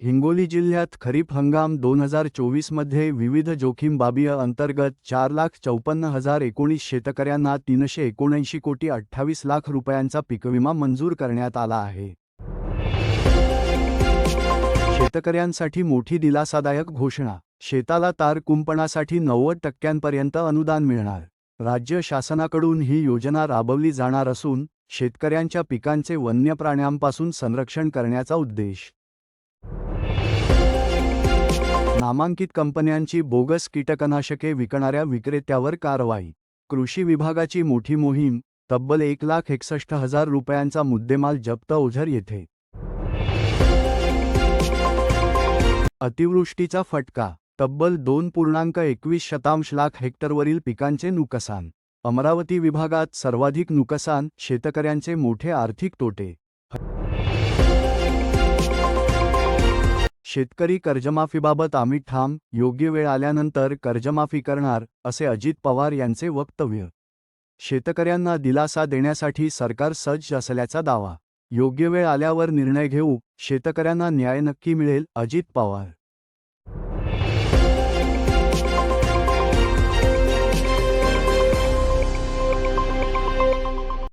हिंगोली जिल्ह्यात खरीप हंगाम 2024 मध्ये विविध जोखीम बाबी अंतर्गत 4,54,019 शेतकऱ्यांना 379 कोटी 28 लाख रुपयांचा पीकविमा मंजूर करण्यात आला आहे. शेतकऱ्यांसाठी मोठी दिलासादायक घोषणा. शेताला तार कुंपणासाठी 90% अनुदान मिळणार. राज्य शासनाकडून ही योजना राबवली जाणार असून शेतकऱ्यांच्या पिकांचे वन्य प्राण्यांपासून संरक्षण करण्याचा उद्देश. नामांकित कंपन्यांची बोगस कीटकनाशके विकणाऱ्या विक्रेत्यावर कारवाई. कृषी विभागाची मोठी मोहीम. तब्बल 1,61,000 रुपयांचा मुद्देमाल जप्त ओझर येथे. अतिवृष्टीचा फटका. तब्बल 2.21 लाख हेक्टरवरील पिकांचे नुकसान. अमरावती विभागात सर्वाधिक नुकसान. शेतकऱ्यांचे मोठे आर्थिक तोटे. शेतकरी कर्जमाफीबाबत आम्ही ठाम. योग्य वेळ आल्यानंतर कर्जमाफी करणार, असे अजित पवार यांचे वक्तव्य. शेतकऱ्यांना दिलासा देण्यासाठी सरकार सज्ज असल्याचा दावा. योग्य वेळ आल्यावर निर्णय घेऊ. शेतकऱ्यांना न्याय नक्की मिळेल. अजित पवार.